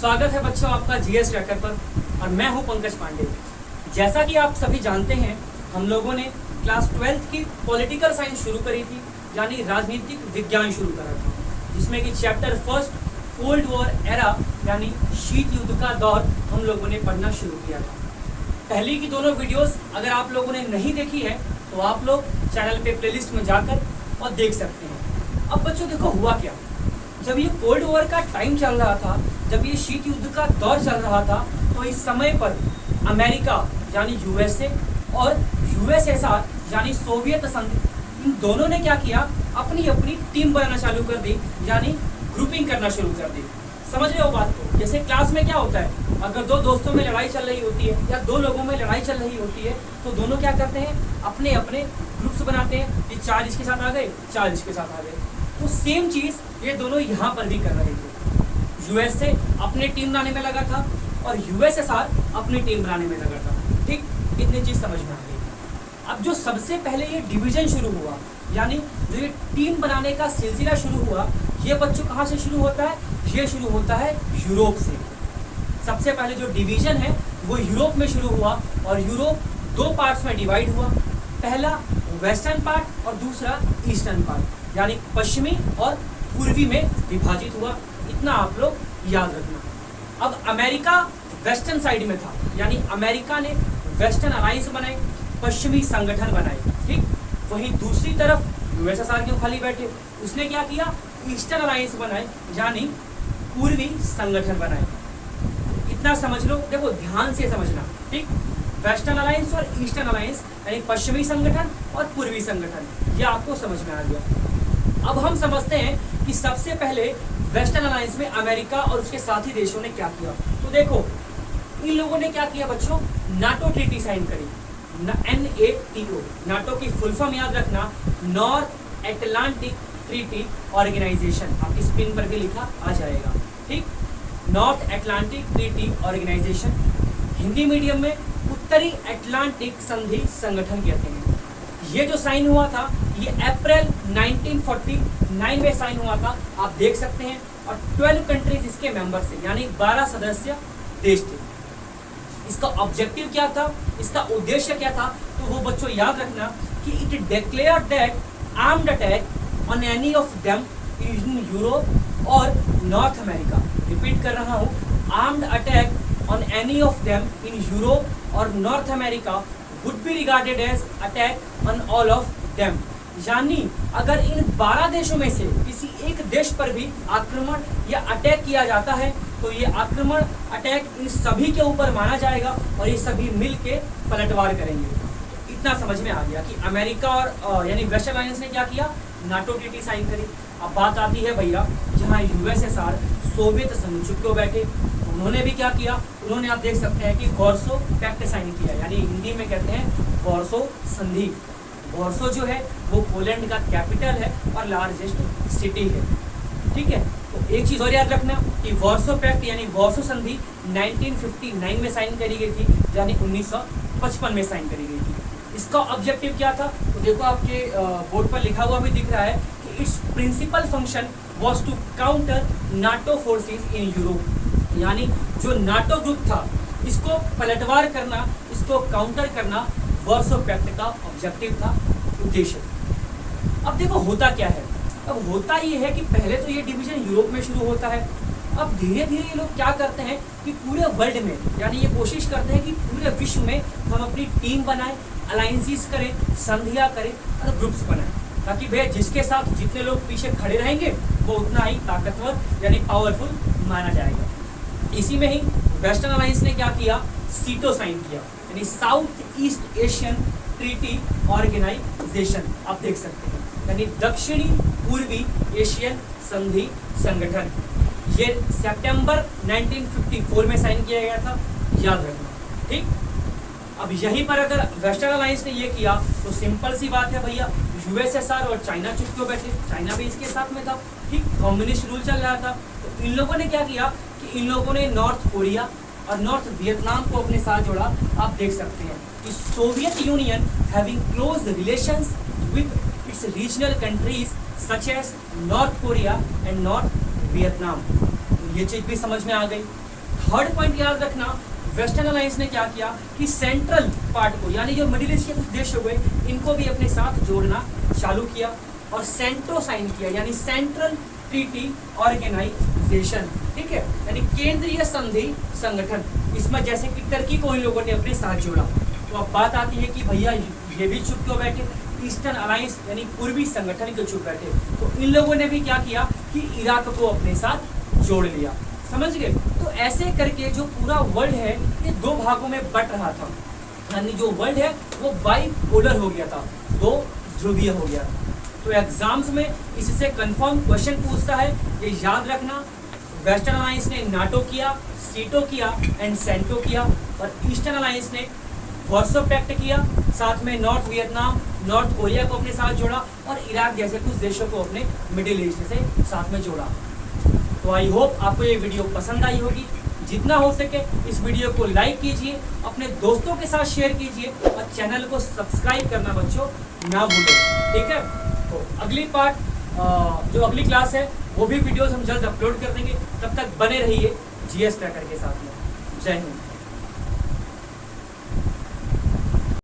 स्वागत है बच्चों आपका जीएस ट्रैकर पर और मैं हूं पंकज पांडे। जैसा कि आप सभी जानते हैं, हम लोगों ने क्लास 12th की पॉलिटिकल साइंस शुरू करी थी, यानी राजनीतिक विज्ञान शुरू करा था, जिसमें कि chapter first cold war era यानी शीत युद्ध का दौर हम लोगों ने पढ़ना शुरू किया था। पहले की दोनों वीडियोस अगर आप लोगों ने नहीं देखी है तो आप लोग चैनल पे प्लेलिस्ट में जाकर और देख सकते हैं। अब बच्चों देखो हुआ क्या, जब ये कोल्ड वॉर का टाइम चल रहा था, जब ये शीत युद्ध का दौर चल रहा था, तो इस समय पर अमेरिका यानी यूएसए और यूएसएसआर यानी सोवियत संघ, इन दोनों ने क्या किया, अपनी अपनी टीम बनाना चालू कर दी, यानी ग्रुपिंग करना शुरू कर दी। समझ रहे हो बात को? जैसे क्लास में क्या होता है, अगर दो दोस्तों में लड़ाई चल रही होती है या दो लोगों में लड़ाई चल रही होती है, तो दोनों क्या करते हैं, अपने अपने ग्रुप्स बनाते हैं कि 4 इसके साथ आ गए, 4 इसके साथ आ गए। तो सेम चीज़ ये दोनों यहाँ पर भी कर रहे थे। यूएसए अपनी टीम बनाने में लगा था और यूएसएसआर अपनी टीम बनाने में लगा था। ठीक, इतनी चीज़ समझ में आ गई। अब जो सबसे पहले ये डिवीजन शुरू हुआ, यानी जो ये टीम बनाने का सिलसिला शुरू हुआ, ये बच्चों कहाँ से शुरू होता है, ये शुरू होता है यूरोप से। सबसे पहले जो डिवीजन है वो यूरोप में शुरू हुआ और यूरोप 2 पार्ट्स में डिवाइड हुआ। पहला वेस्टर्न पार्ट और दूसरा ईस्टर्न पार्ट, यानी पश्चिमी और पूर्वी में विभाजित हुआ। इतना आप लोग याद रखना। अब अमेरिका वेस्टर्न साइड में था, यानी अमेरिका ने वेस्टर्न अलायंस बनाई, पश्चिमी संगठन बनाए। ठीक, वहीं दूसरी तरफ यूएसएसआर क्यों खाली बैठे, उसने क्या किया, ईस्टर्न अलायंस बनाए, यानी पूर्वी संगठन बनाए। इतना समझ लो, देखो ध्यान से समझना। ठीक, वेस्टर्न अलायंस और ईस्टर्न अलायंस यानी पश्चिमी संगठन और पूर्वी संगठन, ये आपको समझ में आ गया। अब हम समझते हैं कि सबसे पहले वेस्टर्न अलायंस में अमेरिका और उसके साथी देशों ने क्या किया। तो देखो इन लोगों ने क्या किया बच्चों, नाटो ट्रीटी साइन करी, NATO। नाटो की फुल फॉर्म याद रखना, नॉर्थ एटलांटिक ट्रीटी ऑर्गेनाइजेशन। आपकी स्क्रीन पर भी लिखा आ जाएगा। ठीक, North Atlantic Treaty Organization, Hindi medium में उत्तरी अटलांटिक संधि संगठन कहते हैं। ये जो साइन हुआ था ये अप्रैल 1949 में साइन हुआ था, आप देख सकते हैं। और 12 कंट्रीज इसके मेंबर थे, यानी 12 सदस्य देश थे। इसका ऑब्जेक्टिव क्या था, इसका उद्देश्य क्या था, तो वो बच्चों याद रखना कि it declared that armed attack on any of them in Europe और नॉर्थ अमेरिका। रिपीट कर रहा हूँ, armed attack on any of them in Europe और North America would be regarded as attack on all of them। यानी अगर इन 12 देशों में से किसी एक देश पर भी आक्रमण या अटैक किया जाता है तो ये आक्रमण अटैक इन सभी के ऊपर माना जाएगा और ये सभी मिल के पलटवार करेंगे। इतना समझ में आ गया कि अमेरिका और यानी वेस्टर्न अलायंस ने क्या किया, नाटो ट्रीटी साइन करी। अब बात आती है भैया जहाँ यूएसएसआर सोवियत संघ चुप के बैठे, उन्होंने भी क्या किया, उन्होंने आप देख सकते हैं कि वॉर्सो पैक्ट साइन किया, यानी हिंदी में कहते हैं वॉर्सो संधि। वॉर्सो जो है वो पोलैंड का कैपिटल है और लार्जेस्ट सिटी है। ठीक है, तो एक चीज़ और याद रखना कि वॉर्सो पैक्ट यानी वॉर्सो संधि 1959 में साइन करी गई थी, यानी 1955 में साइन करी गई थी। इसका ऑब्जेक्टिव क्या था, तो देखो आपके बोर्ड पर लिखा हुआ भी दिख रहा है कि its principal function was to counter NATO forces in Europe. यानी जो नाटो ग्रुप था इसको पलटवार करना, इसको काउंटर करना वॉर्सो पैक्ट का ऑब्जेक्टिव था, उद्देश्य। अब देखो होता क्या है, अब होता ये है कि पहले तो ये डिवीजन यूरोप में शुरू होता है। अब धीरे धीरे ये लोग क्या करते हैं कि पूरे वर्ल्ड में, यानी ये कोशिश करते हैं कि पूरे विश्व में हम अपनी टीम बनाएं, अलायंसेस करें, संधियाँ करें और ग्रुप्स बनाएं, ताकि भैया जिसके साथ जितने लोग पीछे खड़े रहेंगे वो उतना ही ताकतवर यानी पावरफुल माना जाएगा। इसी में ही वेस्टर्न अलायंस ने क्या किया, सीटो साइन किया, यानी South East Asian Treaty Organization. आप देख सकते हैं, यानी दक्षिणी पूर्वी एशियन संधि संगठन। ये सितंबर 1954 में साइन किया गया था, याद रखना। ठीक, अब यहीं पर अगर वेस्टर्न अलायंस ने ये किया तो सिंपल सी बात है भैया, यूएसएसआर और चाइना चुप क्यों बैठे, चाइना भी इसके साथ में था। ठीक, कम्युनिस्ट रूल चल रहा था। तो इन लोगों ने क्या किया कि इन लोगों ने नॉर्थ कोरिया और नॉर्थ वियतनाम को अपने साथ जोड़ा। आप देख सकते हैं कि Soviet Union having close relations with its regional countries such as North Korea and North Vietnam. तो ये चीज़ भी समझ में आ गई। थर्ड पॉइंट याद रखना, वेस्टर्न अलायंस ने क्या किया कि सेंट्रल पार्ट को, यानी जो मिडिल ईस्ट के कुछ देश हो गए, इनको भी अपने साथ जोड़ना चालू किया और सेंट्रो साइन किया, यानी सेंट्रल ट्रीटी ऑर्गेनाइजेशन, ठीक है, यानी केंद्रीय संधि संगठन। इसमें जैसे कि टर्की को इन लोगों ने अपने साथ जोड़ा। तो अब बात आती है कि भैया ये भी चुप क्यों बैठे, ईस्टर्न अलायंस यानी पूर्वी संगठन क्यों चुप बैठे। तो इन लोगों ने भी क्या किया कि इराक को अपने साथ जोड़ लिया, समझ गए। तो ऐसे करके जो पूरा वर्ल्ड है ये दो भागों में बट रहा था, यानी जो वर्ल्ड है वो बाइपोलर हो गया था, दो ध्रुवीय हो गया। तो एग्जाम्स में इससे कंफर्म क्वेश्चन पूछता है, ये याद रखना। वेस्टर्न अलायंस ने नाटो किया, सीटो किया एंड सेंटो किया, और ईस्टर्न अलायंस ने वार्सो पैक्ट किया, साथ में नॉर्थ वियतनाम, नॉर्थ कोरिया को अपने साथ जोड़ा और इराक जैसे कुछ देशों को अपने मिडिल ईस्ट से साथ में जोड़ा। तो आई होप आपको ये वीडियो पसंद आई होगी। जितना हो सके इस वीडियो को लाइक कीजिए, अपने दोस्तों के साथ शेयर कीजिए और चैनल को सब्सक्राइब करना बच्चों ना भूलें, ठीक है। तो अगली पार्ट जो अगली क्लास है वो भी वीडियोस हम जल्द अपलोड कर देंगे। तब तक बने रहिए जीएस क्रैकर के साथ में। जय हिंद।